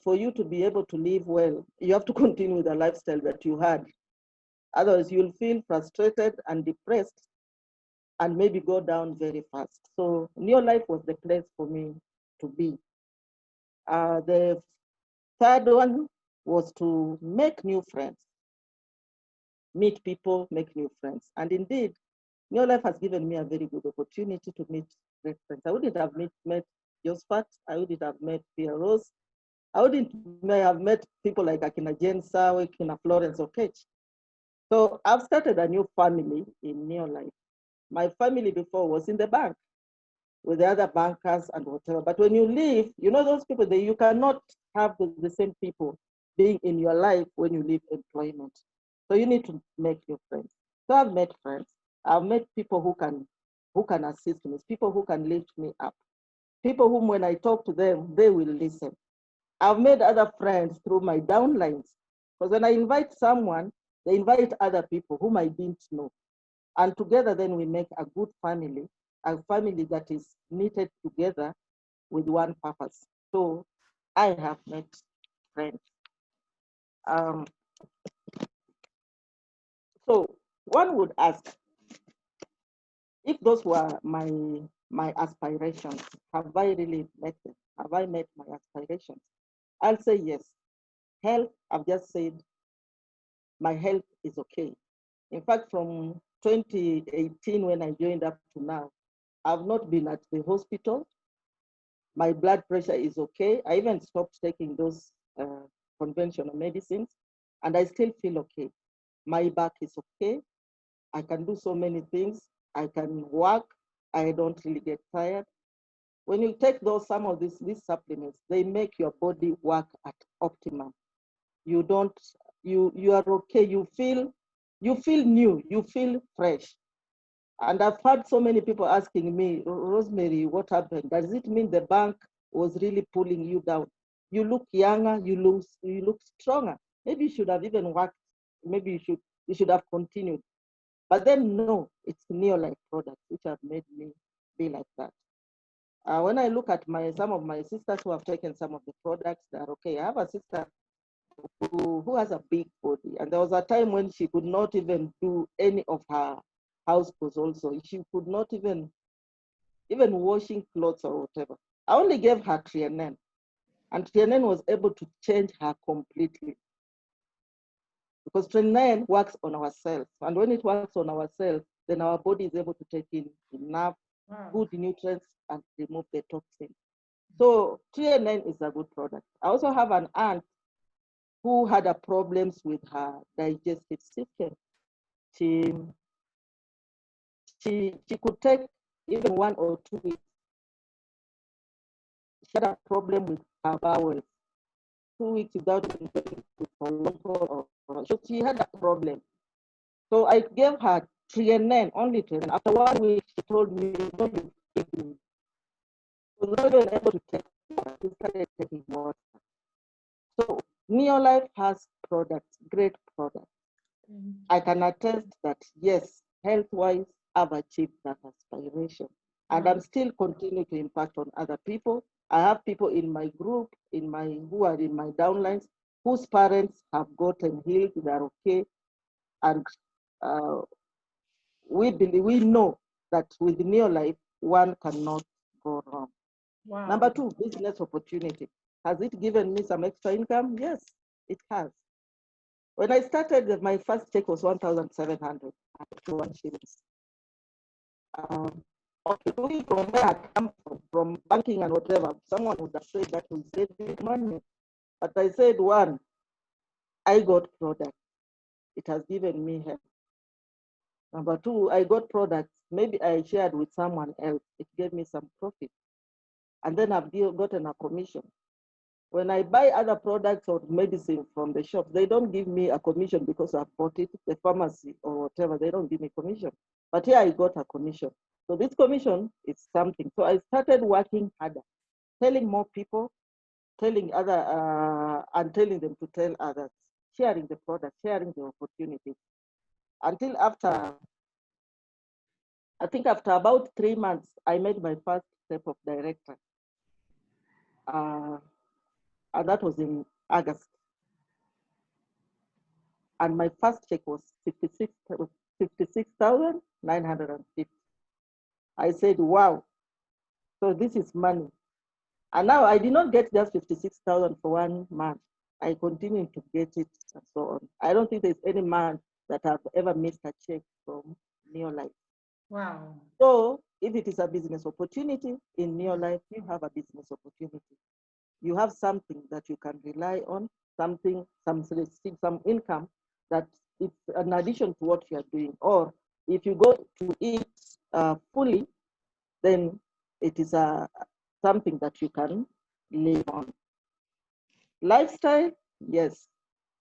for you to be able to live well, you have to continue with the lifestyle that you had. Otherwise, you'll feel frustrated and depressed and maybe go down very fast. So Neolife was the place for me to be. The third one was to make new friends, meet people, make new friends. And indeed, Neolife has given me a very good opportunity to meet great friends. I wouldn't have met Josphat, I wouldn't have met Pearose, I wouldn't have met people like Akina Jane Sawe, Akina Florence Okech. So I've started a new family in Neolife. My family before was in the bank with the other bankers and whatever. But when you leave, you know those people that you cannot have the same people being in your life when you leave employment. So you need to make new friends. So I've met friends. I've met people who can assist me, people who can lift me up, people whom when I talk to them, they will listen. I've made other friends through my downlines. Because when I invite someone, they invite other people whom I didn't know. And together then we make a good family, a family that is knitted together with one purpose. So I have met friends. So one would ask, if those were my aspirations, have I really met them? Have I met my aspirations? I'll say yes. Health, I've just said, my health is okay. In fact, from 2018 when I joined up to now, I've not been at the hospital. My blood pressure is okay. I even stopped taking those conventional medicines and I still feel okay. My back is okay. I can do so many things. I can work. I don't really get tired. When you take some of these supplements, they make your body work at optimum. You are okay. You feel new. You feel fresh. And I've had so many people asking me, Rosemary, what happened? Does it mean the bank was really pulling you down? You look younger, you look stronger. Maybe you should have even worked. Maybe you should have continued. But then no, it's Neolife products which have made me be like that. When I look at some of my sisters who have taken some of the products, they're okay. I have a sister who has a big body, and there was a time when she could not even do any of her house chores also. She could not even washing clothes or whatever. I only gave her Trianen, and Trianen was able to change her completely. Because Trianen works on our cells, and when it works on our cells, then our body is able to take in enough good nutrients and remove the toxins. So Trianen is a good product. I also have an aunt who had a problems with her digestive system. She could take even 1 or 2 weeks. She had a problem with her bowels. 2 weeks without even getting food for local or so she had a problem. So I gave her Trienen, only Trienen. After 1 week, she told me, no, you give me. She was not even able to take water. She started taking water. So Neolife has products, great products. I can attest that, yes, health-wise, I've achieved that aspiration. And I'm still continuing to impact on other people. I have people in my group, who are in my downlines, whose parents have gotten healed, they are okay. And we know that with Neolife, one cannot go wrong. Wow. Number 2, business opportunity. Has it given me some extra income? Yes, it has. When I started, my first check was 1,721 shillings. Okay, from where I come from banking and whatever, someone would have said that will save me money. But I said, 1, I got product. It has given me help. Number 2, I got products. Maybe I shared with someone else. It gave me some profit. And then I've gotten a commission. When I buy other products or medicine from the shop, they don't give me a commission because I bought it, the pharmacy or whatever, they don't give me commission. But here I got a commission. So this commission is something. So I started working harder, telling more people, telling and telling them to tell others, sharing the product, sharing the opportunities. Until after, I think after about 3 months, I made my first step of director. And that was in August. And my first check was 56,950. I said, wow, so this is money. And now I did not get just 56,000 for 1 month. I continue to get it and so on. I don't think there's any man that have ever missed a check from Neolife. Wow. So if it is a business opportunity in Neolife, you have a business opportunity. You have something that you can rely on, some income that it's an addition to what you are doing. Or if you go to eat fully, then it is something that you can live on. Lifestyle, yes.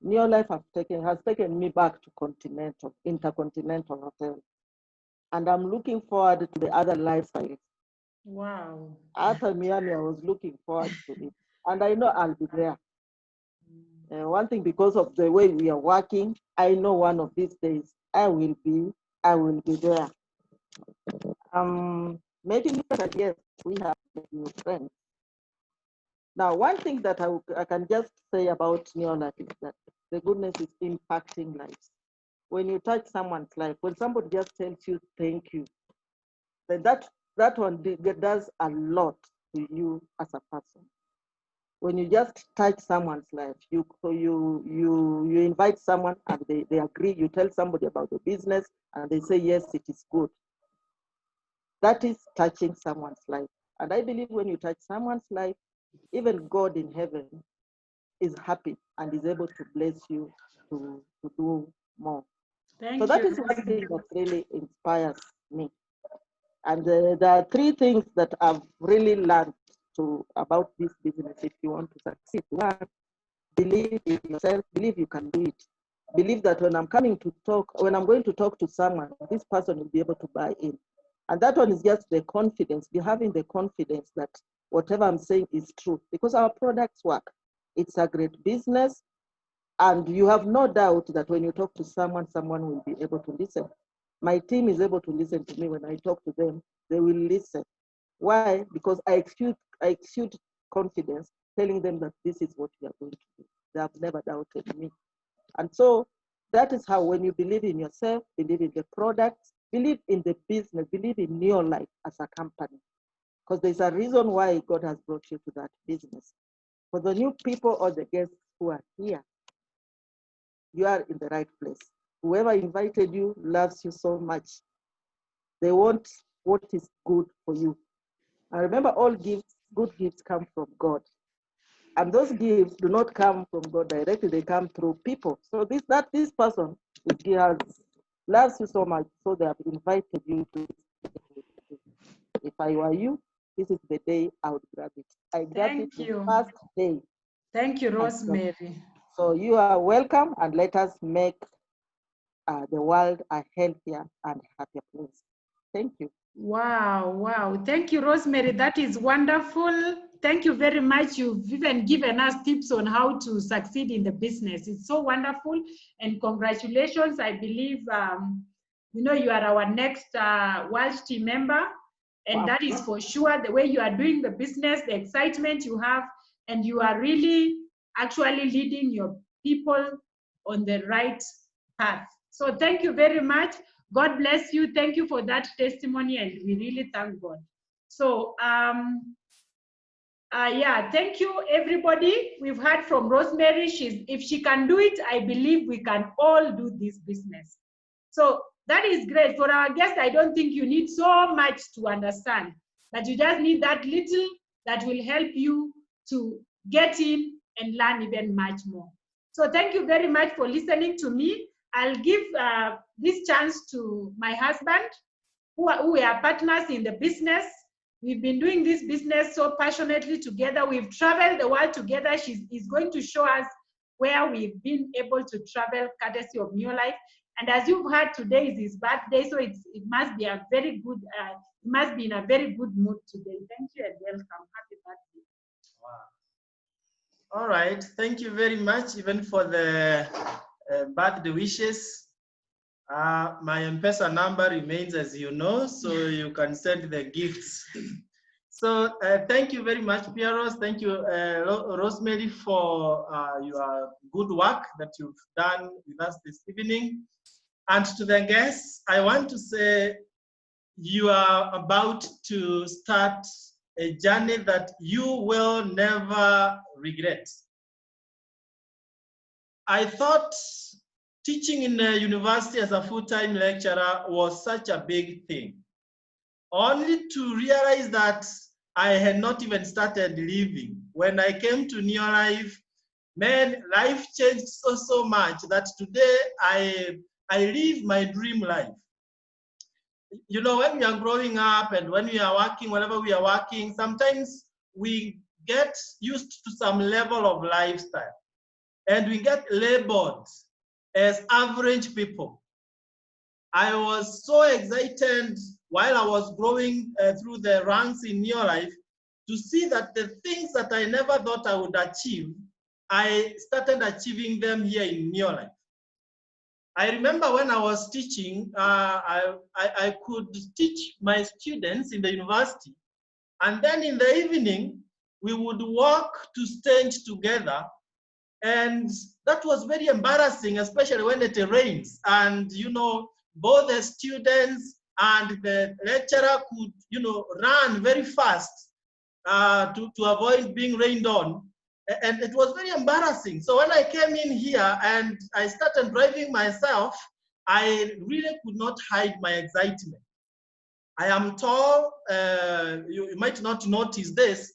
Neolife has taken me back to Intercontinental Hotel. And I'm looking forward to the other lifestyles. Wow. After Miami, I was looking forward to it. And I know I'll be there. One thing, because of the way we are working, I know one of these days I will be there. Maybe later, yes, we have new friends. Now, one thing that I can just say about Neolife is that the goodness is impacting lives. When you touch someone's life, when somebody just tells you thank you, then that one does a lot to you as a person. When you just touch someone's life, you invite someone and they agree, you tell somebody about the business and they say, yes, it is good. That is touching someone's life. And I believe when you touch someone's life, even God in heaven is happy and is able to bless you to do more. Thank So that you. is one thing that really inspires me. And there are 3 things that I've really learned about this business if you want to succeed. 1, believe in yourself, believe you can do it. Believe that when I'm going to talk to someone, this person will be able to buy in. And that one is just the confidence, having the confidence that whatever I'm saying is true, because our products work. It's a great business, and you have no doubt that when you talk to someone will be able to listen. My team is able to listen to me. When I talk to them, they will listen. Why? Because I exude confidence, telling them that this is what we are going to do. They have never doubted me. And so that is how, when you believe in yourself, believe in the products, believe in the business, believe in Neolife as a company. Because there's a reason why God has brought you to that business. For the new people or the guests who are here, you are in the right place. Whoever invited you loves you so much. They want what is good for you. And remember, all gifts, good gifts come from God. And those gifts do not come from God directly, they come through people. So this person loves you so much, so they have invited you to. If I were you, this is the day I would grab it. I grabbed it the first day. Thank you, Rosemary. So you are welcome, and let us make the world a healthier and happier place. Thank you. Wow, wow. Thank you, Rosemary. That is wonderful. Thank you very much. You've even given us tips on how to succeed in the business. It's so wonderful. And congratulations. I believe, you know, you are our next World team member. And that is for sure. The way you are doing the business, the excitement you have, and you are really actually leading your people on the right path. So thank you very much. God bless you. Thank you for that testimony, and we really thank God. So, yeah, thank you, everybody. We've heard from Rosemary. If she can do it, I believe we can all do this business. So that is great. For our guests, I don't think you need so much to understand, but you just need that little that will help you to get in and learn even much more. So thank you very much for listening to me. I'll give this chance to my husband, who are partners in the business. We've been doing this business so passionately together. We've traveled the world together. He's going to show us where we've been able to travel courtesy of New Life. And as you've heard, today is his birthday, so it must be a very good, he must be in a very good mood today. Thank you and welcome. Happy birthday. Wow. All right. Thank you very much, even for the birthday wishes. My M-Pesa number remains, as you know, so you can send the gifts. So thank you very much, Pearose. Thank you, Rosemary, for your good work that you've done with us this evening. And to the guests, I want to say you are about to start a journey that you will never regret. I thought teaching in a university as a full-time lecturer was such a big thing, only to realize that I had not even started living. When I came to New Life, man, life changed so much that today I live my dream life. You know, when we are growing up and when we are working, whenever we are working, sometimes we get used to some level of lifestyle and we get labeled as average people. I was so excited while I was growing through the ranks in New Life to see that the things that I never thought I would achieve, I started achieving them here in New Life. I remember when I was teaching, I could teach my students in the university, and then in the evening, we would walk to stage together, and that was very embarrassing, especially when it rains, and you know, both the students and the lecturer could, you know, run very fast to avoid being rained on. And it was very embarrassing. So when I came in here and I started driving myself, I really could not hide my excitement. I am tall, you might not notice this,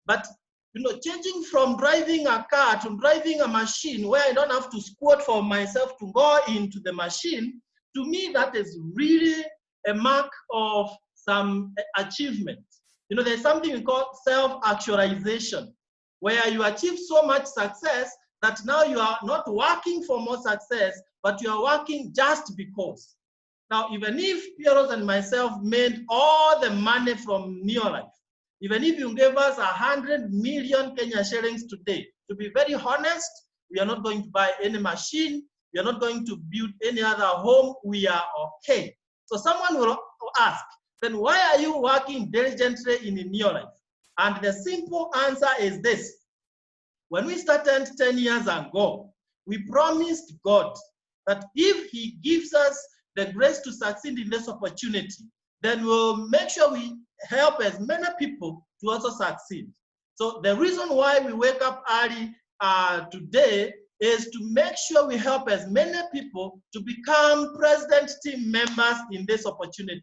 but you know, changing from driving a car to driving a machine where I don't have to squat for myself to go into the machine, to me, that is really a mark of some achievement. You know, there's something called self-actualization, where you achieve so much success that now you are not working for more success, but you are working just because. Now, even if Pearose and myself made all the money from New Life, even if you gave us 100 million Kenya shillings today, to be very honest, we are not going to buy any machine, we are not going to build any other home, we are okay. So someone will ask, then why are you working diligently in New Life? And the simple answer is this. When we started 10 years ago, we promised God that if He gives us the grace to succeed in this opportunity, then we'll make sure we help as many people to also succeed. So the reason why we wake up early today is to make sure we help as many people to become president team members in this opportunity.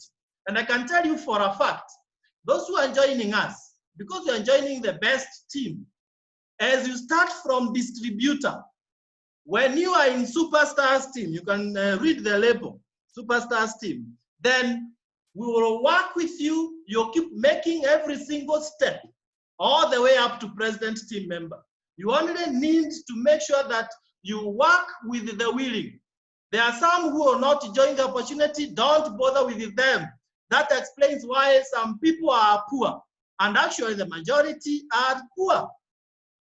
And I can tell you for a fact, those who are joining us, because we are joining the best team, as you start from distributor, when you are in Superstars team, you can read the label, Superstars team, then we will work with you. You'll keep making every single step all the way up to president team member. You only need to make sure that you work with the willing. There are some who are not enjoying the opportunity. Don't bother with them. That explains why some people are poor. And actually the majority are poor.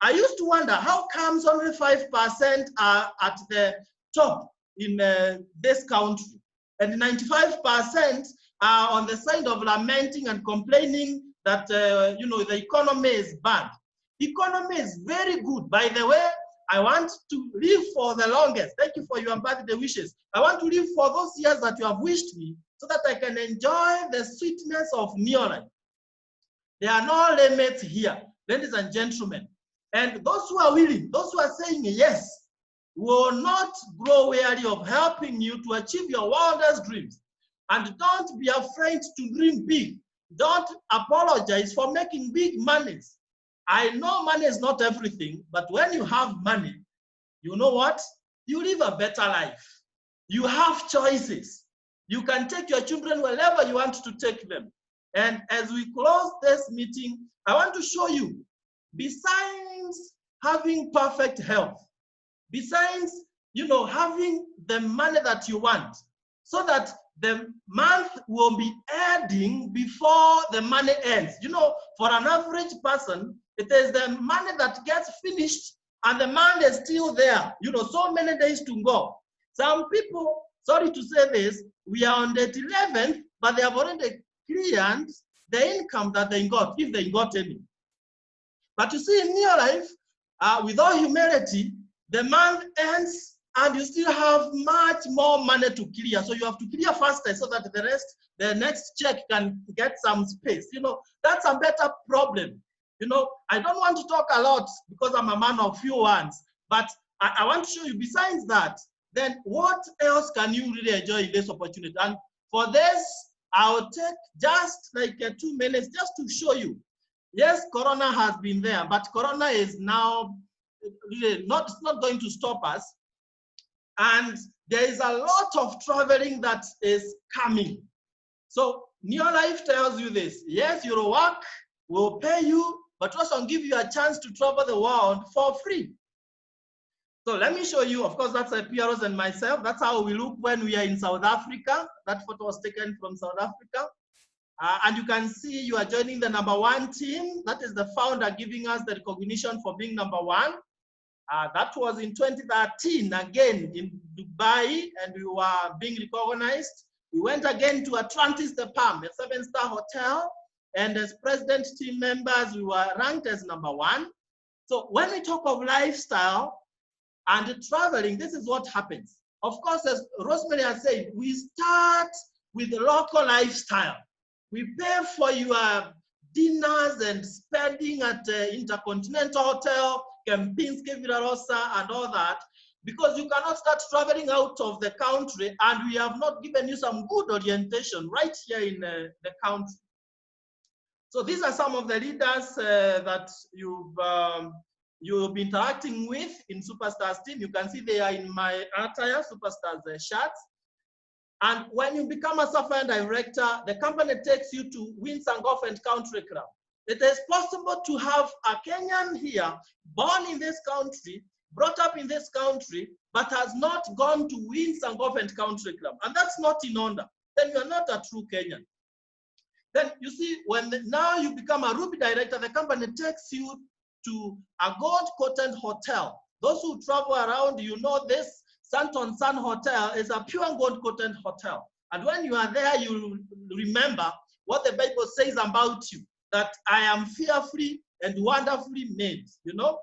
I used to wonder how comes only 5% are at the top in this country, and 95% are on the side of lamenting and complaining that you know, the economy is bad. Economy is very good. By the way, I want to live for the longest. Thank you for your birthday wishes. I want to live for those years that you have wished me, so that I can enjoy the sweetness of new life. There are no limits here, ladies and gentlemen. And those who are willing, those who are saying yes, will not grow weary of helping you to achieve your wildest dreams. And don't be afraid to dream big. Don't apologize for making big monies. I know money is not everything, but when you have money, you know what? You live a better life. You have choices. You can take your children wherever you want to take them. And as we close this meeting, I want to show you, besides having perfect health, besides, you know, having the money that you want, so that the month will be ending before the money ends. You know, for an average person, it is the money that gets finished and the money is still there. You know, so many days to go. Some people, sorry to say this, we are on the 11th, but they have already cleared the income that they got, if they got any. But you see, in your life, with all humility, the month ends and you still have much more money to clear. So you have to clear faster so that the next check can get some space. You know, that's a better problem. You know, I don't want to talk a lot because I'm a man of few words, but I want to show you, besides that, then what else can you really enjoy in this opportunity? And for this, I'll take just like 2 minutes just to show you. Yes, Corona has been there, but Corona is now really not going to stop us. And there is a lot of traveling that is coming. So New Life tells you this. Yes, your work will pay you, but also give you a chance to travel the world for free. So let me show you. Of course, that's Pearose and myself. That's how we look when we are in South Africa. That photo was taken from South Africa. And you can see you are joining the #1 team. That is the founder giving us the recognition for being #1. That was in 2013, again in Dubai, and we were being recognized. We went again to Atlantis the Palm, a 7-star hotel, and as president team members, we were ranked as #1. So when we talk of lifestyle and traveling, this is what happens. Of course, as Rosemary has said, we start with the local lifestyle. We pay for your dinners and spending at Intercontinental Hotel, Kempinski, Villa Rosa, and all that, because you cannot start traveling out of the country and we have not given you some good orientation right here in the country. So these are some of the leaders that you'll be interacting with in Superstars team. You can see they are in my attire, Superstars shirts. And when you become a software director, the company takes you to Winds and Golf and Country Club. It is possible to have a Kenyan here, born in this country, brought up in this country, but has not gone to Winds and Golf and Country Club. And that's not in order. Then you're not a true Kenyan. Then you see, now you become a Ruby director, the company takes you to a gold-coated hotel. Those who travel around, you know this Santon Sun Hotel is a pure gold-coated hotel. And when you are there, you remember what the Bible says about you, that I am fearfully and wonderfully made, you know?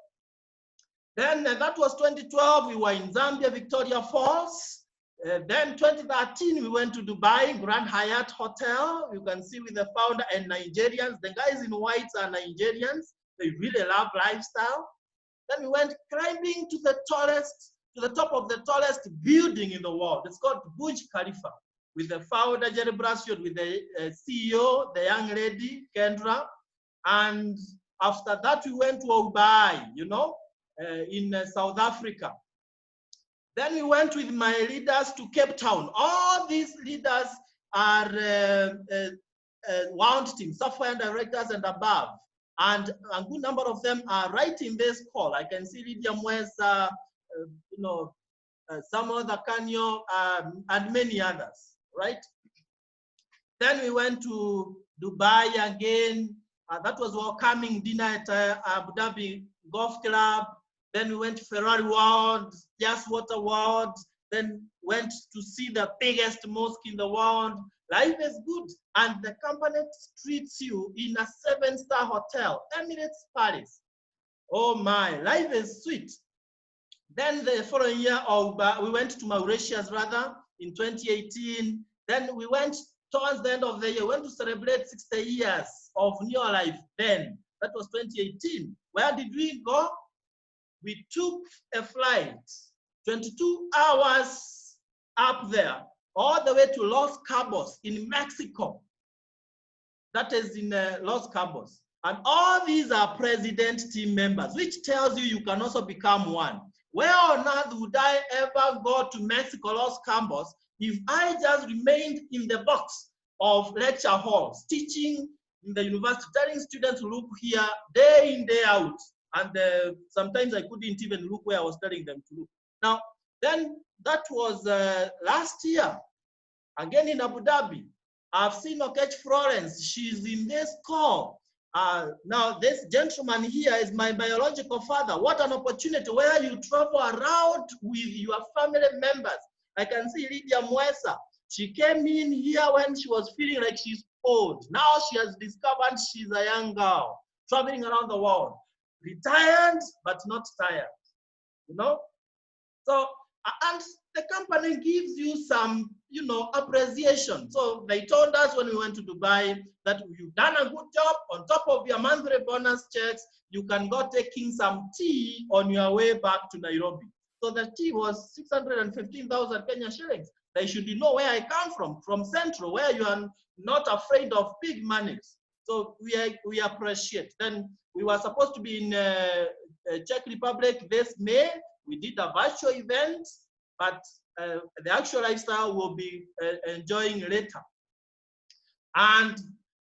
Then that was 2012, we were in Zambia, Victoria Falls. Then 2013, we went to Dubai, Grand Hyatt Hotel. You can see with the founder and Nigerians. The guys in white are Nigerians. They really love lifestyle. Then we went climbing to the top of the tallest building in the world. It's called Burj Khalifa, with the founder, Jerry Brasfield, with the CEO, the young lady, Kendra. And After that, we went to Obai, you know, in South Africa. Then we went with my leaders to Cape Town. All these leaders are wound team, software directors and above. And a good number of them are right in this call. I can see Lydia Mwesa, you know, Samuel Dakanyo, and many others, right? Then we went to Dubai again. That was welcoming dinner at Abu Dhabi Golf Club. Then we went to Ferrari World, Josphat World. Then went to see the biggest mosque in the world. Life is good. And the company treats you in a 7-star hotel, Emirates Paris. Oh my, life is sweet. Then the following year, we went to Mauritius rather in 2018. Then we went towards the end of the year, we went to celebrate 60 years of New Life then. That was 2018. Where did we go? We took a flight, 22 hours up there, all the way to Los Cabos in Mexico. That is in Los Cabos. And all these are president team members, which tells you can also become one. Where on earth would I ever go to Mexico, Los Cabos, if I just remained in the box of lecture halls, teaching in the university, telling students to look here day in, day out. And sometimes I couldn't even look where I was telling them to look. Now, then that was last year, again in Abu Dhabi. I've seen Okech Florence, she's in this call. Now, this gentleman here is my biological father. What an opportunity where you travel around with your family members. I can see Lydia Mwesa. She came in here when she was feeling like she's old. Now she has discovered she's a young girl, traveling around the world. Retired, but not tired, you know? So, and the company gives you some, you know, appreciation. So they told us when we went to Dubai that you've done a good job. On top of your monthly bonus checks, you can go taking some tea on your way back to Nairobi. So the tea was 615,000 Kenya shillings. They should know where I come from Central, where you are not afraid of big monies. So we appreciate. Then we were supposed to be in Czech Republic this May. We did a virtual event, but the actual lifestyle will be enjoying later. And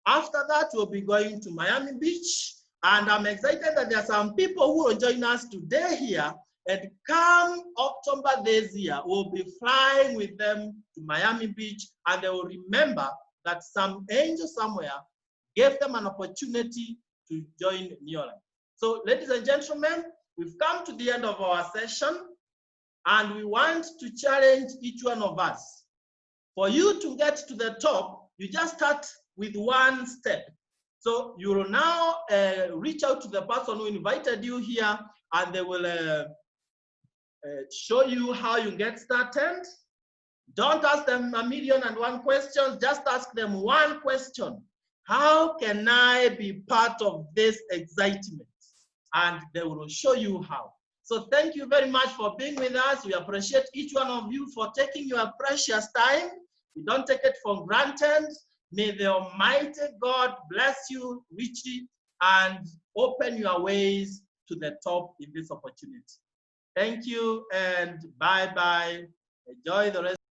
after that, we'll be going to Miami Beach. And I'm excited that there are some people who will join us today here. And come October this year, we'll be flying with them to Miami Beach. And they will remember that some angel somewhere gave them an opportunity to join New Life. So, ladies and gentlemen, we've come to the end of our session, and we want to challenge each one of us. For you to get to the top, you just start with one step. So you will now reach out to the person who invited you here, and they will show you how you get started. Don't ask them 1,000,001 questions, just ask them one question. How can I be part of this excitement? And they will show you how. So thank you very much for being with us. We appreciate each one of you for taking your precious time. We don't take it for granted. May the Almighty God bless you richly and open your ways to the top in this opportunity. Thank you and bye-bye. Enjoy the rest.